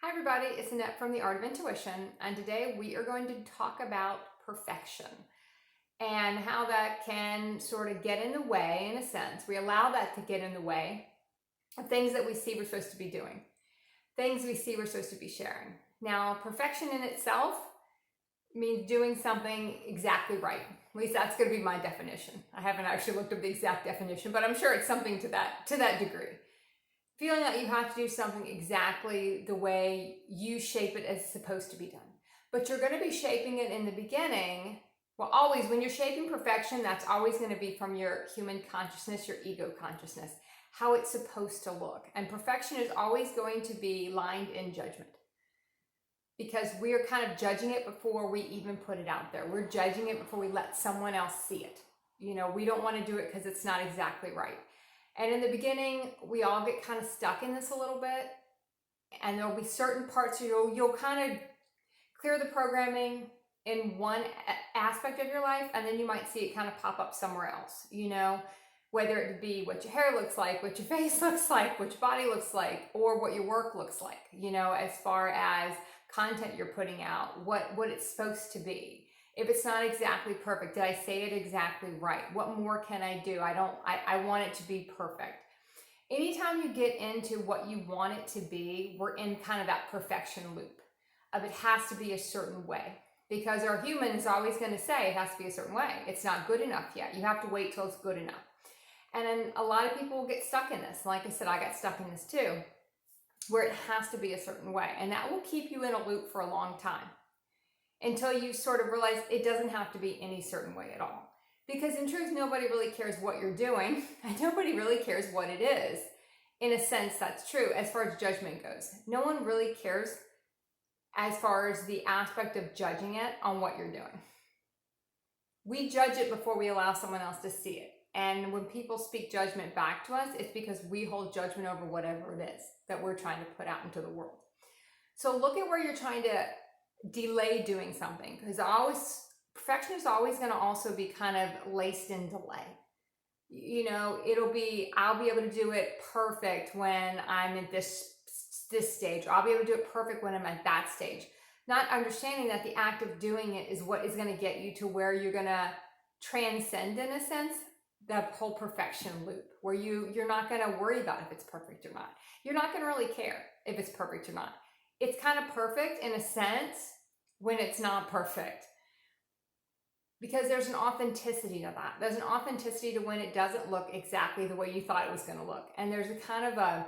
Hi everybody, it's Annette from The Art of Intuition, and today we are going to talk about perfection and how that can sort of get in the way, in a sense. We allow that to get in the way of things that we see we're supposed to be doing, things we see we're supposed to be sharing. Now, perfection in itself means doing something exactly right. At least that's going to be my definition. I haven't actually looked up the exact definition, but I'm sure it's something to that degree. Feeling that you have to do something exactly the way you shape it as it's supposed to be done. But you're going to be shaping it in the beginning. Well, always, when you're shaping perfection, that's always going to be from your human consciousness, your ego consciousness, how it's supposed to look. And perfection is always going to be lined in judgment, because we are kind of judging it before we even put it out there. We're judging it before we let someone else see it. We don't want to do it because it's not exactly right. And in the beginning, we all get kind of stuck in this a little bit. And there'll be certain parts you'll kind of clear the programming in one aspect of your life, and then you might see it kind of pop up somewhere else, whether it be what your hair looks like, what your face looks like, what your body looks like, or what your work looks like, as far as content you're putting out, what it's supposed to be. If it's not exactly perfect, did I say it exactly right? What more can I do? I want it to be perfect. Anytime you get into what you want it to be, we're in kind of that perfection loop of it has to be a certain way, because our human is always going to say it has to be a certain way. It's not good enough yet. You have to wait till it's good enough. And then a lot of people get stuck in this. Like I said, I got stuck in this too, where it has to be a certain way. And that will keep you in a loop for a long time, until you sort of realize it doesn't have to be any certain way at all. Because in truth, nobody really cares what you're doing, and nobody really cares what it is. In a sense, that's true as far as judgment goes. No one really cares as far as the aspect of judging it on what you're doing. We judge it before we allow someone else to see it. And when people speak judgment back to us, it's because we hold judgment over whatever it is that we're trying to put out into the world. So look at where you're trying to delay doing something, because perfection is always going to also be kind of laced in delay. I'll be able to do it perfect when I'm at this stage, or I'll be able to do it perfect when I'm at that stage, not understanding that the act of doing it is what is going to get you to where you're going to transcend, in a sense, that whole perfection loop, where you're not going to worry about if it's perfect or not. You're not going to really care if it's perfect or not. It's kind of perfect in a sense when it's not perfect, because there's an authenticity to that. There's an authenticity to when it doesn't look exactly the way you thought it was going to look. And there's a kind of a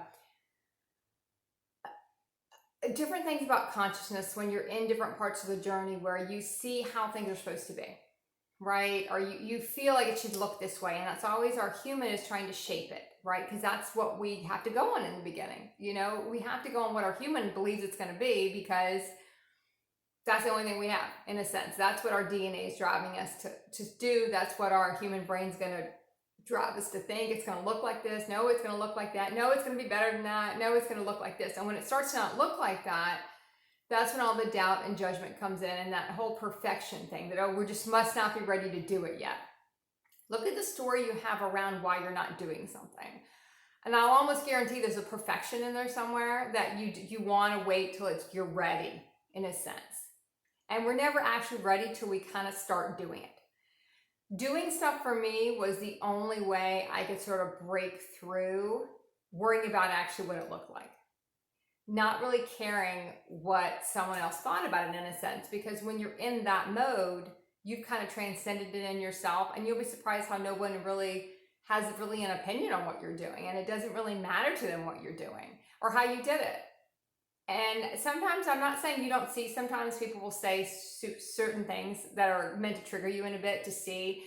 different things about consciousness when you're in different parts of the journey where you see how things are supposed to be, right? Or you feel like it should look this way. And that's always our human is trying to shape it, right? Because that's what we have to go on in the beginning. We have to go on what our human believes it's going to be, because that's the only thing we have, in a sense. That's what our DNA is driving us to do. That's what our human brain's going to drive us to think. It's going to look like this. No, it's going to look like that. No, it's going to be better than that. No, it's going to look like this. And when it starts to not look like that, that's when all the doubt and judgment comes in, and that whole perfection thing that, we just must not be ready to do it yet. Look at the story you have around why you're not doing something. And I'll almost guarantee there's a perfection in there somewhere that you want to wait till you're ready, in a sense. And we're never actually ready till we kind of start doing it. Doing stuff for me was the only way I could sort of break through worrying about actually what it looked like. Not really caring what someone else thought about it, in a sense, because when you're in that mode, you've kind of transcended it in yourself, and you'll be surprised how no one really has an opinion on what you're doing, and it doesn't really matter to them what you're doing or how you did it. And sometimes, I'm not saying you don't see, sometimes people will say certain things that are meant to trigger you in a bit to see,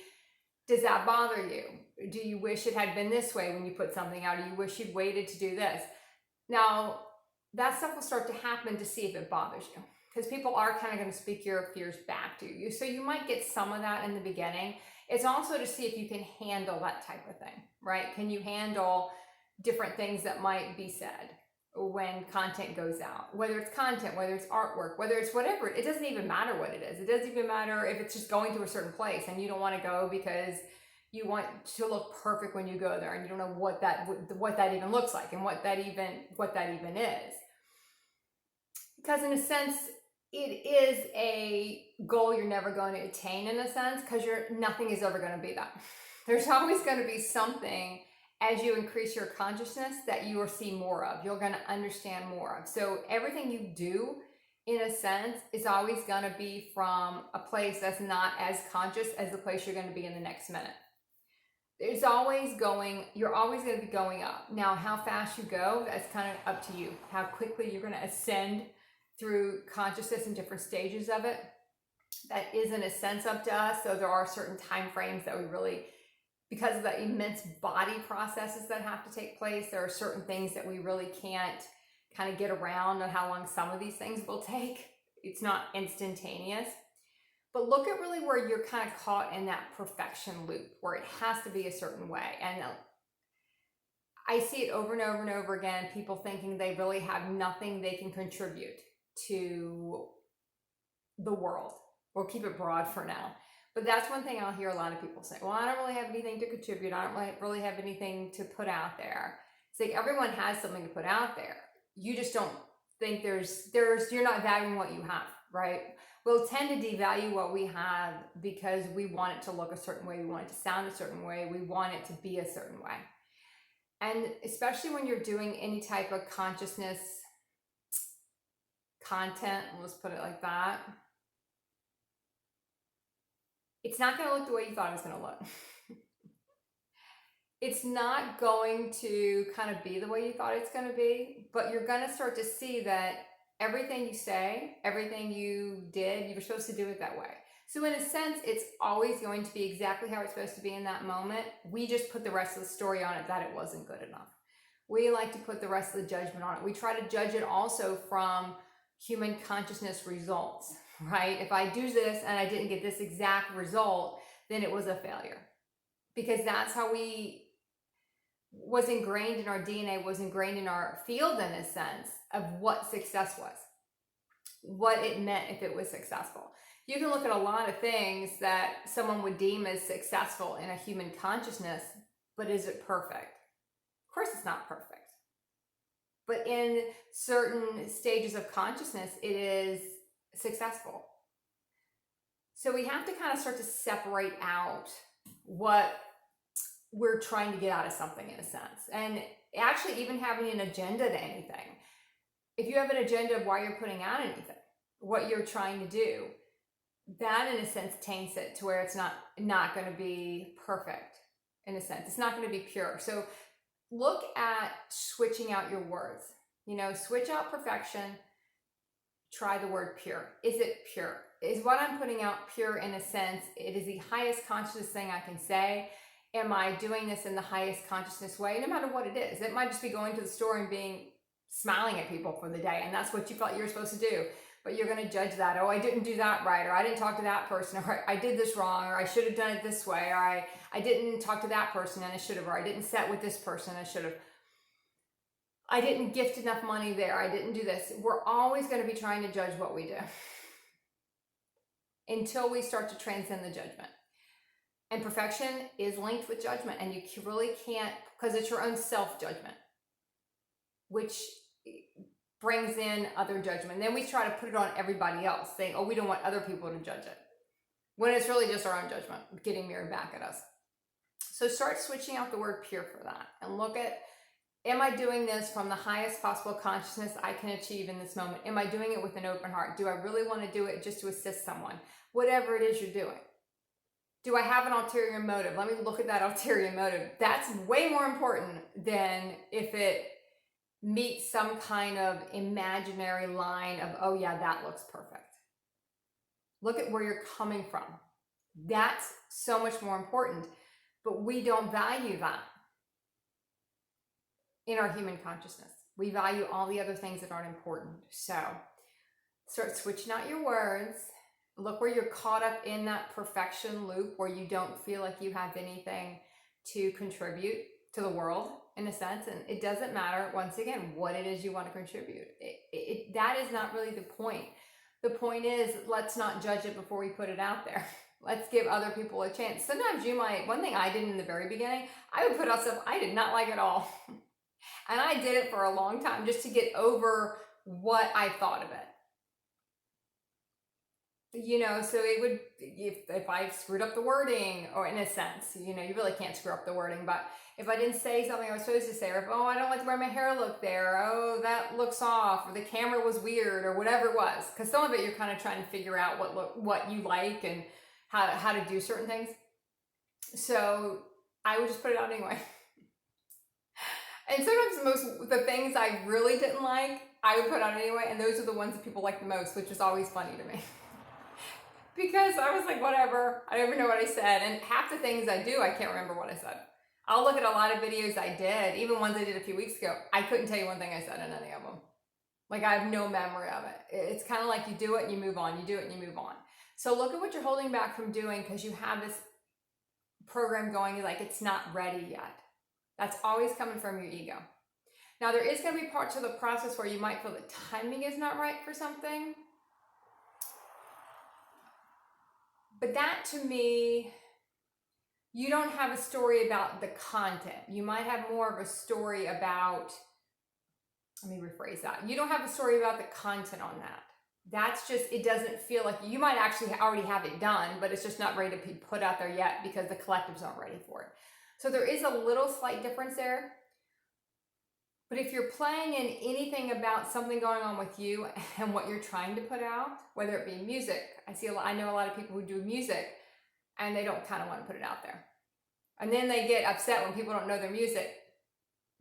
does that bother you? Do you wish it had been this way when you put something out? Or you wish you'd waited to do this? Now, that stuff will start to happen to see if it bothers you, because people are kind of going to speak your fears back to you. So you might get some of that in the beginning. It's also to see if you can handle that type of thing, right? Can you handle different things that might be said when content goes out, whether it's content, whether it's artwork, whether it's whatever. It doesn't even matter what it is. It doesn't even matter if it's just going to a certain place and you don't want to go because you want to look perfect when you go there, and you don't know what that even looks like and what that even is. Because in a sense, it is a goal you're never going to attain in a sense, because nothing is ever going to be that. There's always going to be something as you increase your consciousness that you will see more of, you're going to understand more of. So everything you do, in a sense, is always going to be from a place that's not as conscious as the place you're going to be in the next minute. You're always going to be going up. Now, how fast you go, that's kind of up to you. How quickly you're going to ascend through consciousness in different stages of it. That is in a sense up to us. So there are certain time frames that we really, because of the immense body processes that have to take place, there are certain things that we really can't kind of get around on how long some of these things will take. It's not instantaneous. But look at really where you're kind of caught in that perfection loop where it has to be a certain way. And I see it over and over and over again, people thinking they really have nothing they can contribute to the world. We'll keep it broad for now. But that's one thing I'll hear a lot of people say, well, I don't really have anything to contribute. I don't really have anything to put out there. It's like everyone has something to put out there. You just don't think you're not valuing what you have, right? We'll tend to devalue what we have because we want it to look a certain way. We want it to sound a certain way. We want it to be a certain way. And especially when you're doing any type of consciousness content, let's put it like that, it's not going to look the way you thought it was going to look. It's not going to kind of be the way you thought it's going to be, but you're going to start to see that everything you say, everything you did, you were supposed to do it that way. So in a sense, it's always going to be exactly how it's supposed to be in that moment. We just put the rest of the story on it that it wasn't good enough. We like to put the rest of the judgment on it. We try to judge it also from human consciousness results, right? If I do this and I didn't get this exact result, then it was a failure. Because that's how was ingrained in our DNA, was ingrained in our field in a sense of what success was, what it meant if it was successful. You can look at a lot of things that someone would deem as successful in a human consciousness, but is it perfect? Of course it's not perfect. But in certain stages of consciousness, it is successful. So we have to kind of start to separate out what we're trying to get out of something in a sense. And actually even having an agenda to anything. If you have an agenda of why you're putting out anything, what you're trying to do, that in a sense taints it to where it's not going to be perfect in a sense. It's not going to be pure. So look at switching out your words. Switch out perfection. Try the word pure. Is it pure? Is what I'm putting out pure in a sense? It is the highest consciousness thing I can say. Am I doing this in the highest consciousness way? No matter what it is. It might just be going to the store and smiling at people for the day, and that's what you thought you were supposed to do. But you're going to judge that. Oh, I didn't do that right, or I didn't talk to that person, or I did this wrong, or I should have done it this way, or I didn't talk to that person and I should have, or I didn't set with this person, I should have. I didn't gift enough money there, I didn't do this. We're always going to be trying to judge what we do until we start to transcend the judgment. And perfection is linked with judgment, and you really can't, because it's your own self-judgment, which brings in other judgment. And then we try to put it on everybody else, saying, oh, we don't want other people to judge it, when it's really just our own judgment getting mirrored back at us. So start switching out the word pure for that, and look at, am I doing this from the highest possible consciousness I can achieve in this moment? Am I doing it with an open heart? Do I really want to do it just to assist someone? Whatever it is you're doing. Do I have an ulterior motive? Let me look at that ulterior motive. That's way more important than if it meets some kind of imaginary line of, oh yeah, that looks perfect. Look at where you're coming from. That's so much more important, but we don't value that in our human consciousness. We value all the other things that aren't important. So start switching out your words. Look where you're caught up in that perfection loop where you don't feel like you have anything to contribute to the world in a sense. And it doesn't matter, once again, what it is you want to contribute. That is not really the point. The point is, let's not judge it before we put it out there. Let's give other people a chance. Sometimes one thing I did in the very beginning, I would put out stuff I did not like at all. And I did it for a long time just to get over what I thought of it. So it would, if I screwed up the wording, or in a sense, you really can't screw up the wording, but if I didn't say something I was supposed to say, or if, oh, I don't like the way my hair looked there, oh, that looks off, or the camera was weird, or whatever it was, because some of it you're kind of trying to figure out what you like and how to do certain things. So I would just put it out anyway. And sometimes the things I really didn't like, I would put out anyway, and those are the ones that people like the most, which is always funny to me. Because I was like, whatever, I don't even know what I said. And half the things I do, I can't remember what I said. I'll look at a lot of videos I did, even ones I did a few weeks ago. I couldn't tell you one thing I said in any of them. Like, I have no memory of it. It's kind of like you do it and you move on. You do it and you move on. So look at what you're holding back from doing because you have this program going, like it's not ready yet. That's always coming from your ego. Now, there is going to be parts of the process where you might feel the timing is not right for something. But that, to me, you don't have a story about the content. You might have more of a story about, let me rephrase that. You don't have a story about the content on that. That's just, it doesn't feel like, you might actually already have it done, but it's just not ready to be put out there yet because the collectives aren't ready for it. So there is a little slight difference there. But if you're playing in anything about something going on with you and what you're trying to put out, whether it be music, I know a lot of people who do music and they don't kind of want to put it out there. And then they get upset when people don't know their music,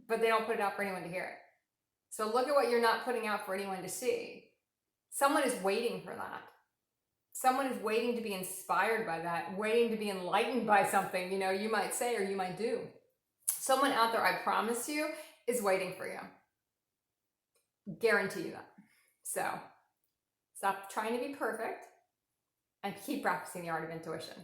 but they don't put it out for anyone to hear it. So look at what you're not putting out for anyone to see. Someone is waiting for that. Someone is waiting to be inspired by that, waiting to be enlightened by something, you might say, or you might do. Someone out there, I promise you, is waiting for you. Guarantee you that. So stop trying to be perfect and keep practicing the art of intuition.